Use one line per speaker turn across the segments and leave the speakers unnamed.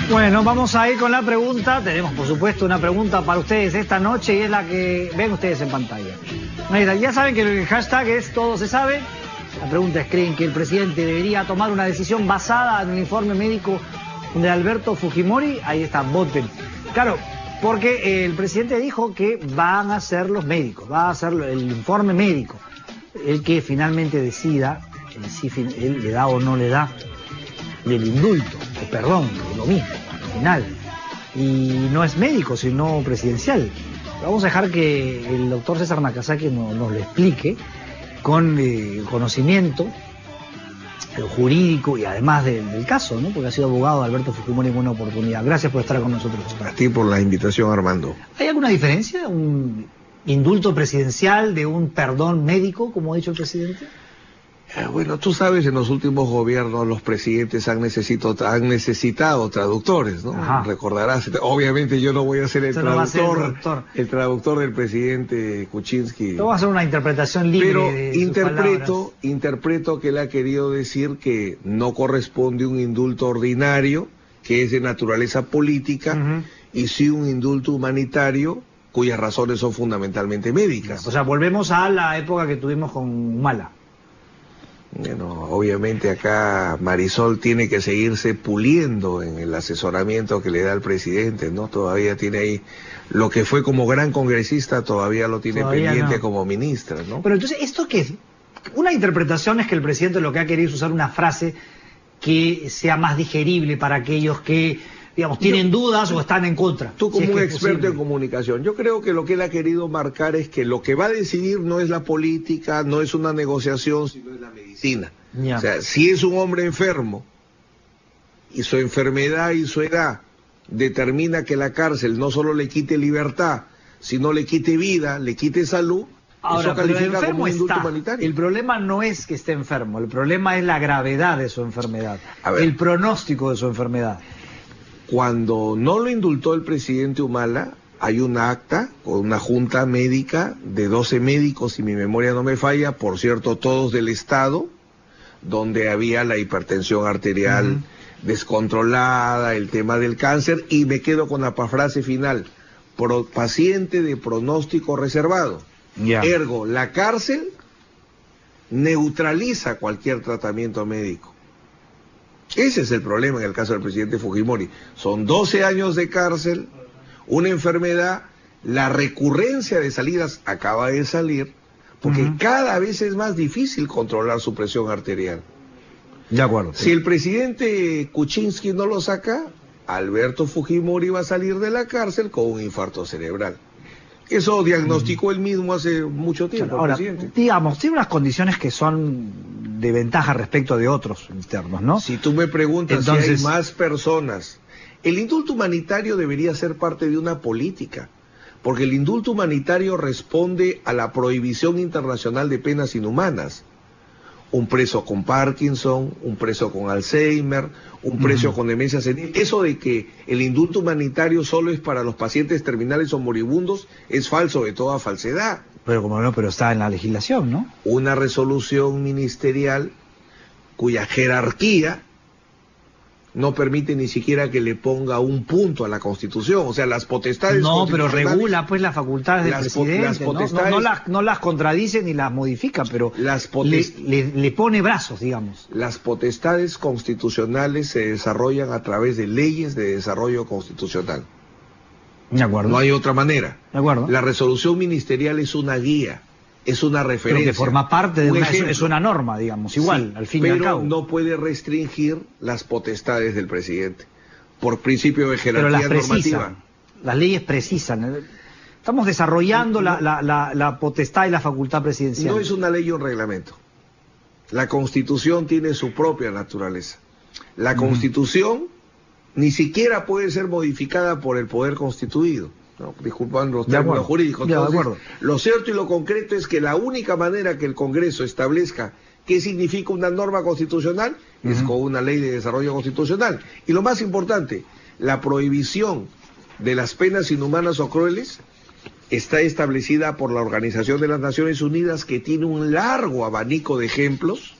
Bueno, vamos a ir con la pregunta. Tenemos, por supuesto, una pregunta para ustedes esta noche y es la que ven ustedes en pantalla. Ya saben que el hashtag es todo se sabe. La pregunta es, ¿creen que el presidente debería tomar una decisión basada en el informe médico de Alberto Fujimori? Ahí está, voten. Claro, porque el presidente dijo que van a ser los médicos, va a ser el informe médico el que finalmente decida si él le da o no le da del indulto, o perdón, de lo mismo, al final. Y no es médico, sino presidencial. Vamos a dejar que el doctor César Nakazaki nos lo explique con conocimiento jurídico y además del caso, ¿no? Porque ha sido abogado de Alberto Fujimori en una oportunidad. Gracias por estar con nosotros.
A ti por la invitación, Armando.
¿Hay alguna diferencia? ¿Un indulto presidencial de un perdón médico, como ha dicho el presidente?
Bueno, tú sabes, en los últimos gobiernos los presidentes han necesitado traductores, ¿no? Ajá. Recordarás, obviamente yo no voy a ser el traductor del presidente Kuczynski.
Tú vas a hacer una interpretación libre.
Pero
de
interpreto que él ha querido decir que no corresponde un indulto ordinario, que es de naturaleza política, y sí un indulto humanitario, cuyas razones son fundamentalmente médicas.
O sea, volvemos a la época que tuvimos con Humala.
Bueno, obviamente acá Marisol tiene que seguirse puliendo en el asesoramiento que le da el presidente, ¿no? Todavía tiene ahí lo que fue como gran congresista, todavía lo tiene pendiente no. Como ministra, ¿no?
Pero entonces, ¿esto qué es? Una interpretación es que el presidente lo que ha querido es usar una frase que sea más digerible para aquellos que, digamos, tienen dudas o están en contra.
Tú como un experto en comunicación, yo creo que lo que él ha querido marcar es que lo que va a decidir no es la política, no es una negociación, sino es la medicina. Ya. O sea, si es un hombre enfermo y su enfermedad y su edad determina que la cárcel no solo le quite libertad, sino le quite vida, le quite salud,
ahora,
eso califica como un indulto humanitario.
El problema no es que esté enfermo, el problema es la gravedad de su enfermedad, el pronóstico de su enfermedad.
Cuando no lo indultó el presidente Humala, hay un acta con una junta médica de 12 médicos, si mi memoria no me falla, por cierto, todos del Estado, donde había la hipertensión arterial descontrolada, el tema del cáncer, y me quedo con la frase final, paciente de pronóstico reservado. Ergo, la cárcel neutraliza cualquier tratamiento médico. Ese es el problema en el caso del presidente Fujimori. Son 12 años de cárcel, una enfermedad, la recurrencia de salidas acaba de salir, porque cada vez es más difícil controlar su presión arterial.
De acuerdo.
Si el presidente Kuczynski no lo saca, Alberto Fujimori va a salir de la cárcel con un infarto cerebral. Eso diagnosticó él mismo hace mucho tiempo.
Ahora,
el presidente.
Digamos, tiene unas condiciones que son de ventaja respecto de otros internos, ¿no?
Si tú me preguntas si hay más personas, el indulto humanitario debería ser parte de una política, porque el indulto humanitario responde a la prohibición internacional de penas inhumanas. Un preso con Parkinson, un preso con Alzheimer, un preso con demencia senil. Eso de que el indulto humanitario solo es para los pacientes terminales o moribundos es falso de toda falsedad.
Pero como no, pero está en la legislación, ¿no?
Una resolución ministerial cuya jerarquía no permite ni siquiera que le ponga un punto a la Constitución, o sea, las potestades
no, pero regula pues las facultades del presidente,
las potestades,
no las contradice ni las modifica, pero le pone brazos, digamos.
Las potestades constitucionales se desarrollan a través de leyes de desarrollo constitucional.
De acuerdo.
No hay otra manera.
De acuerdo.
La resolución ministerial es una guía, es una referencia.
Pero que forma parte de es una norma, digamos, igual, sí, al fin y al cabo.
Pero no puede restringir las potestades del presidente, por principio de jerarquía normativa.
Las leyes precisan. Estamos desarrollando la potestad y la facultad presidencial.
No es una ley o un reglamento. La Constitución tiene su propia naturaleza. La Constitución ni siquiera puede ser modificada por el poder constituido. No, disculpando los términos jurídicos. Entonces, lo cierto y lo concreto es que la única manera que el Congreso establezca qué significa una norma constitucional es con una ley de desarrollo constitucional. Y lo más importante, la prohibición de las penas inhumanas o crueles está establecida por la Organización de las Naciones Unidas, que tiene un largo abanico de ejemplos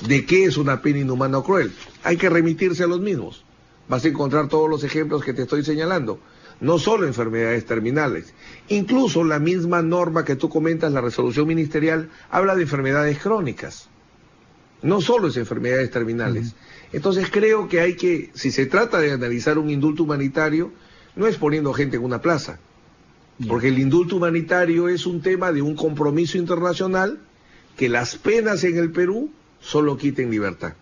de qué es una pena inhumana o cruel. Hay que remitirse a los mismos. vas a encontrar todos los ejemplos que te estoy señalando. No solo enfermedades terminales. Incluso la misma norma que tú comentas, la resolución ministerial, habla de enfermedades crónicas. No solo es enfermedades terminales. Entonces creo que hay que, si se trata de analizar un indulto humanitario, no es poniendo gente en una plaza. Porque el indulto humanitario es un tema de un compromiso internacional que las penas en el Perú solo quiten libertad.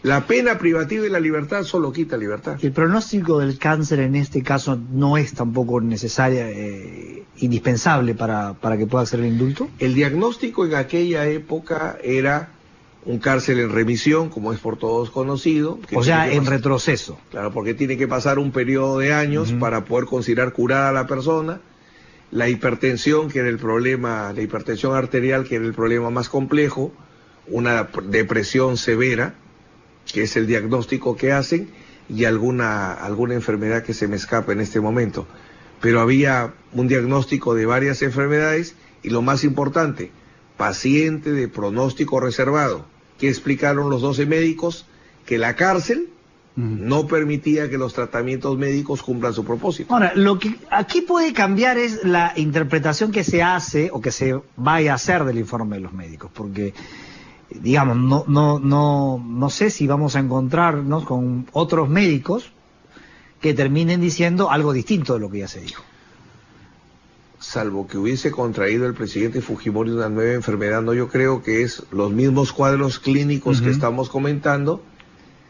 La pena privativa de la libertad solo quita libertad.
El pronóstico del cáncer en este caso no es tampoco necesaria, indispensable para que pueda ser el indulto.
El diagnóstico en aquella época era un cáncer en remisión, como es por todos conocido.
O sea, en retroceso.
Claro, porque tiene que pasar un periodo de años para poder considerar curada a la persona. La hipertensión, que era el problema, la hipertensión arterial, que era el problema más complejo, una depresión severa, que es el diagnóstico que hacen, y alguna enfermedad que se me escapa en este momento. Pero había un diagnóstico de varias enfermedades y lo más importante, paciente de pronóstico reservado. ¿Qué explicaron los 12 médicos? Que la cárcel no permitía que los tratamientos médicos cumplan su propósito.
Ahora, lo que aquí puede cambiar es la interpretación que se hace o que se vaya a hacer del informe de los médicos, porque digamos, no sé si vamos a encontrarnos con otros médicos que terminen diciendo algo distinto de lo que ya se dijo.
Salvo que hubiese contraído el presidente Fujimori una nueva enfermedad, no, yo creo que es los mismos cuadros clínicos que estamos comentando,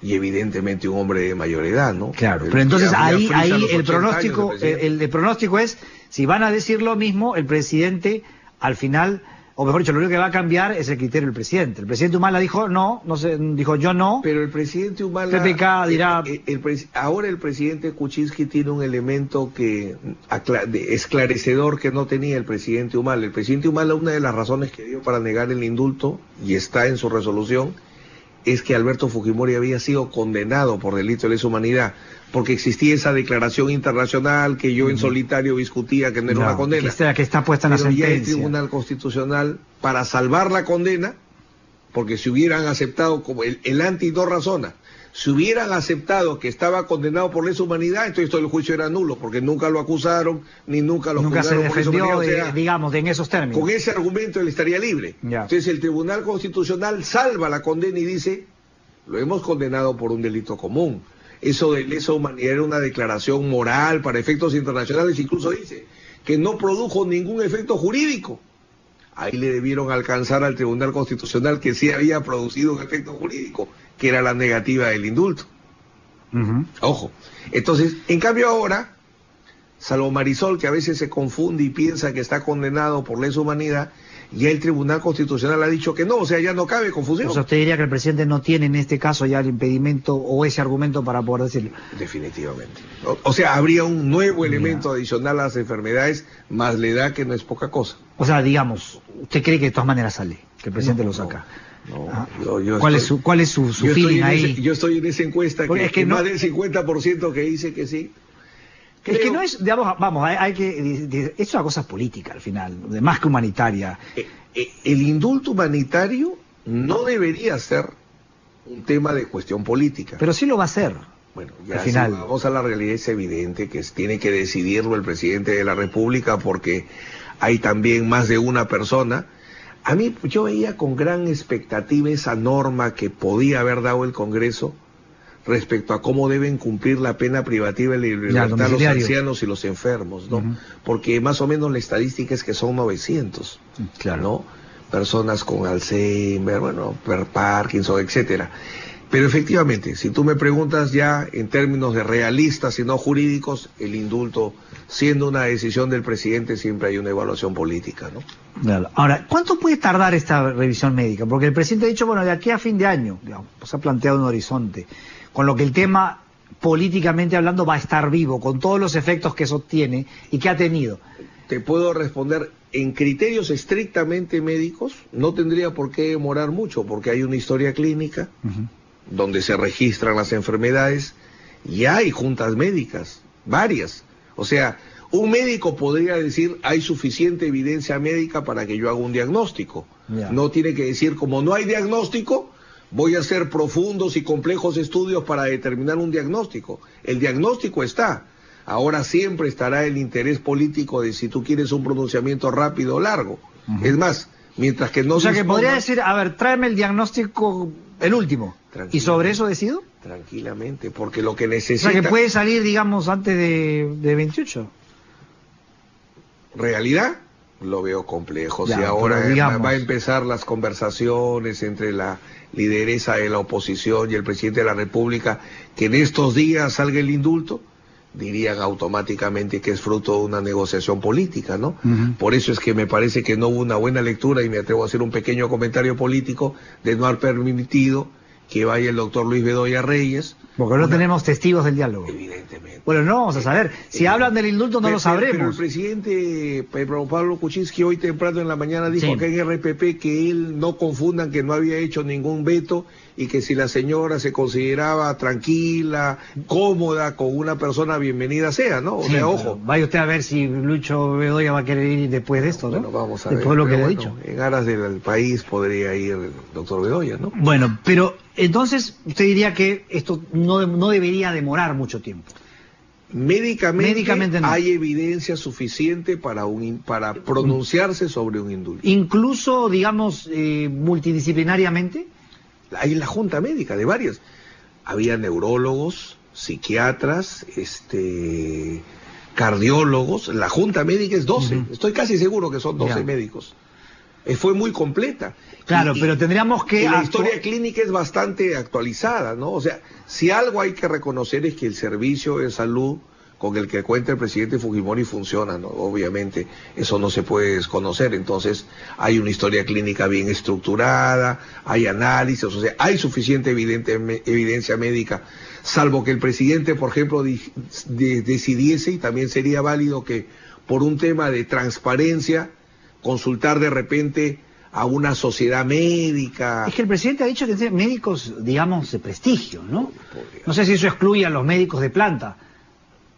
y evidentemente un hombre de mayor edad, ¿no?
Claro, pero entonces ahí el pronóstico es, si van a decir lo mismo, el presidente al final, o mejor dicho, lo único que va a cambiar es el criterio del presidente. El presidente Humala dijo no, dijo yo no.
Pero el presidente Humala...
PPK dirá...
ahora el presidente Kuczynski tiene un elemento esclarecedor que no tenía el presidente Humala. El presidente Humala, una de las razones que dio para negar el indulto, y está en su resolución, es que Alberto Fujimori había sido condenado por delito de lesa humanidad, porque existía esa declaración internacional que yo en solitario discutía que no era una condena.
Que está puesta en la sentencia.
Ya el Tribunal Constitucional, para salvar la condena, porque si hubieran aceptado, como el anti no razona, si hubieran aceptado que estaba condenado por lesa humanidad, entonces todo el juicio era nulo, porque nunca lo acusaron, ni nunca lo juzgaron por lesa humanidad.
Nunca se defendió, digamos, en esos términos.
Con ese argumento él estaría libre. Entonces el Tribunal Constitucional salva la condena y dice, lo hemos condenado por un delito común. Eso de lesa humanidad era una declaración moral para efectos internacionales, incluso dice que no produjo ningún efecto jurídico. Ahí le debieron alcanzar al Tribunal Constitucional que sí había producido un efecto jurídico, que era la negativa del indulto. Ojo. Entonces, en cambio ahora, salvo Marisol, que a veces se confunde y piensa que está condenado por lesa humanidad, ya el Tribunal Constitucional ha dicho que no, o sea, ya no cabe confusión.
O sea, usted diría que el presidente no tiene en este caso ya el impedimento o ese argumento para poder decirlo.
Definitivamente. O sea, habría un nuevo elemento adicional a las enfermedades, más la edad, que no es poca cosa.
O sea, digamos, ¿usted cree que de todas maneras sale? Que el presidente lo saca. ¿Cuál es su feeling ahí?
Yo estoy en esa encuesta que más del 50% que dice que sí.
Es que no es, digamos, vamos, es una cosa política al final, más que humanitaria.
El indulto humanitario no debería ser un tema de cuestión política.
Pero sí lo va a ser.
Bueno, ya al final, si vamos a la realidad, es evidente que tiene que decidirlo el presidente de la República, porque hay también más de una persona. A mí, yo veía con gran expectativa esa norma que podía haber dado el Congreso respecto a cómo deben cumplir la pena privativa de libertad los ancianos y los enfermos, ¿no? Porque más o menos la estadística es que son 900, ¿no? Personas con Alzheimer, bueno, Parkinson, etcétera. Pero efectivamente, si tú me preguntas ya en términos de realistas y no jurídicos, el indulto, siendo una decisión del presidente, siempre hay una evaluación política, ¿no?
Claro. Ahora, ¿cuánto puede tardar esta revisión médica? Porque el presidente ha dicho, bueno, de aquí a fin de año, digamos, se ha planteado un horizonte, con lo que el tema, políticamente hablando, va a estar vivo, con todos los efectos que eso tiene y que ha tenido.
Te puedo responder, en criterios estrictamente médicos, no tendría por qué demorar mucho, porque hay una historia clínica, donde se registran las enfermedades, y hay juntas médicas, varias. O sea, un médico podría decir, hay suficiente evidencia médica para que yo haga un diagnóstico. No tiene que decir, como no hay diagnóstico, voy a hacer profundos y complejos estudios para determinar un diagnóstico. El diagnóstico está. Ahora siempre estará el interés político de si tú quieres un pronunciamiento rápido o largo. Es más, mientras que no...
O sea, que podría decir, a ver, tráeme el diagnóstico, el último, y sobre eso decido.
Tranquilamente, porque lo que necesita...
O sea, que puede salir, digamos, antes de 28.
¿Realidad? Lo veo complejo.
Ya,
si ahora
digamos...
va a empezar las conversaciones entre la lideresa de la oposición y el presidente de la República, que en estos días salga el indulto, dirían automáticamente que es fruto de una negociación política, ¿no? Por eso es que me parece que no hubo una buena lectura, y me atrevo a hacer un pequeño comentario político, de no haber permitido que vaya el doctor Luis Bedoya Reyes.
Porque no tenemos testigos del diálogo.
Evidentemente.
Bueno, no vamos a saber. Si hablan del indulto no lo sabremos.
Pero el presidente Pedro Pablo Kuczynski hoy temprano en la mañana dijo acá en RPP que él no confundan, que no había hecho ningún veto, y que si la señora se consideraba tranquila, cómoda con una persona, bienvenida sea, ¿no? O sea, ojo.
Vaya usted a ver si Lucho Bedoya va a querer ir después de esto, ¿no?
Bueno, vamos a
ver. Después de lo que le he dicho.
En aras del país podría ir el doctor Bedoya, ¿no?
Bueno, pero entonces usted diría que esto no debería demorar mucho tiempo.
Médicamente no.
Hay
evidencia suficiente para pronunciarse sobre un indulto.
Incluso, digamos, multidisciplinariamente.
Hay la junta médica de varias. Había neurólogos, psiquiatras, cardiólogos. La junta médica es 12. Estoy casi seguro que son 12 médicos. Fue muy completa.
Claro, pero tendríamos que...
La historia clínica es bastante actualizada, ¿no? O sea, si algo hay que reconocer es que el servicio de salud con el que cuenta el presidente Fujimori funciona, ¿no? Obviamente, eso no se puede desconocer. Entonces, hay una historia clínica bien estructurada, hay análisis, o sea, hay suficiente evidencia médica, salvo que el presidente, por ejemplo, decidiese, y también sería válido que por un tema de transparencia, consultar de repente a una sociedad médica.
Es que el presidente ha dicho que tiene médicos, digamos, de prestigio, ¿no? No sé si eso excluye a los médicos de planta.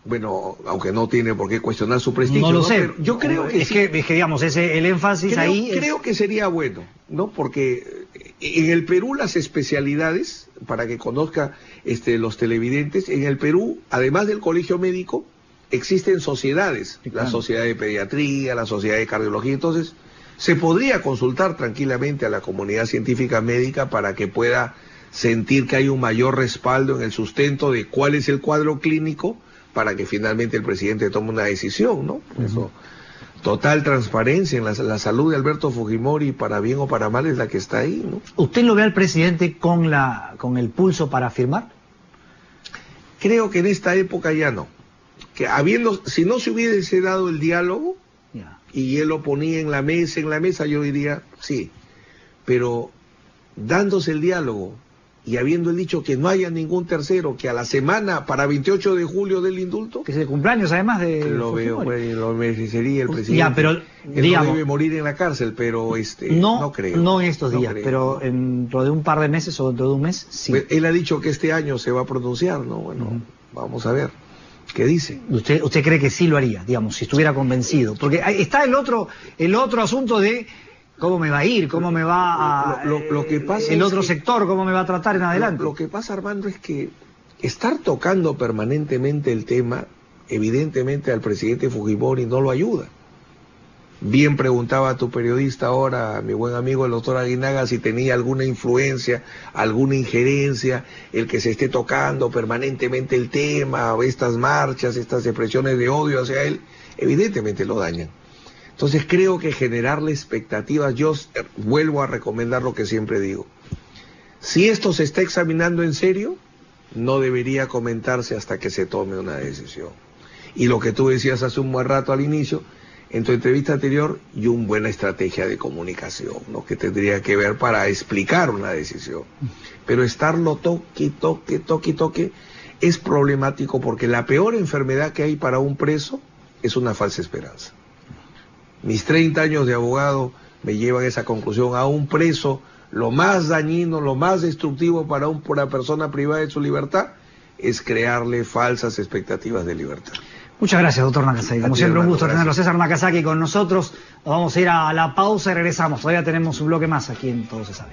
Bueno, aunque no tiene por qué cuestionar su prestigio.
No lo sé.
Pero yo creo que
es que digamos, el énfasis ahí...
Creo que sería bueno, ¿no? Porque en el Perú las especialidades, para que conozca los televidentes, en el Perú, además del colegio médico, existen sociedades, la sociedad de pediatría, la sociedad de cardiología. Entonces, se podría consultar tranquilamente a la comunidad científica médica para que pueda sentir que hay un mayor respaldo en el sustento de cuál es el cuadro clínico, para que finalmente el presidente tome una decisión, ¿no? Eso, total transparencia en la salud de Alberto Fujimori, para bien o para mal, es la que está ahí, ¿no?
¿Usted lo ve al presidente con el pulso para firmar?
Creo que en esta época ya no. Que si no se hubiese dado el diálogo y él lo ponía en la mesa, yo diría sí. Pero dándose el diálogo y habiendo dicho que no haya ningún tercero, que a la semana para 28 de julio del indulto,
que es el cumpleaños además de
lo veo, lo merecería el presidente.
Ya, pero digamos,
no debe morir en la cárcel, pero no creo.
No en estos días,
creo,
pero dentro de un par de meses o dentro de un mes, sí.
Pues él ha dicho que este año se va a pronunciar, ¿no? Bueno, vamos a ver qué dice.
¿Usted cree que sí lo haría, digamos, si estuviera convencido? Porque está el otro asunto de cómo me va a ir, cómo me va a...
Lo que pasa
el otro sector, cómo me va a tratar en adelante.
Lo que pasa, Armando, es que estar tocando permanentemente el tema, evidentemente al presidente Fujimori no lo ayuda. Bien preguntaba tu periodista ahora, mi buen amigo el doctor Aguinaga, si tenía alguna influencia, alguna injerencia, el que se esté tocando permanentemente el tema, estas marchas, estas expresiones de odio hacia él, evidentemente lo dañan. Entonces creo que generarle expectativas, yo vuelvo a recomendar lo que siempre digo. Si esto se está examinando en serio, no debería comentarse hasta que se tome una decisión. Y lo que tú decías hace un buen rato al inicio, en tu entrevista anterior, y una buena estrategia de comunicación, ¿no? Que tendría que ver para explicar una decisión. Pero estarlo toque, es problemático, porque la peor enfermedad que hay para un preso es una falsa esperanza. Mis 30 años de abogado me llevan a esa conclusión. A un preso, lo más dañino, lo más destructivo para una persona privada de su libertad es crearle falsas expectativas de libertad.
Muchas gracias, doctor Nakazaki. Como siempre, un gusto tenerlo. César Nakazaki con nosotros. Nos vamos a ir a la pausa y regresamos. Todavía tenemos un bloque más aquí en Todo se sabe.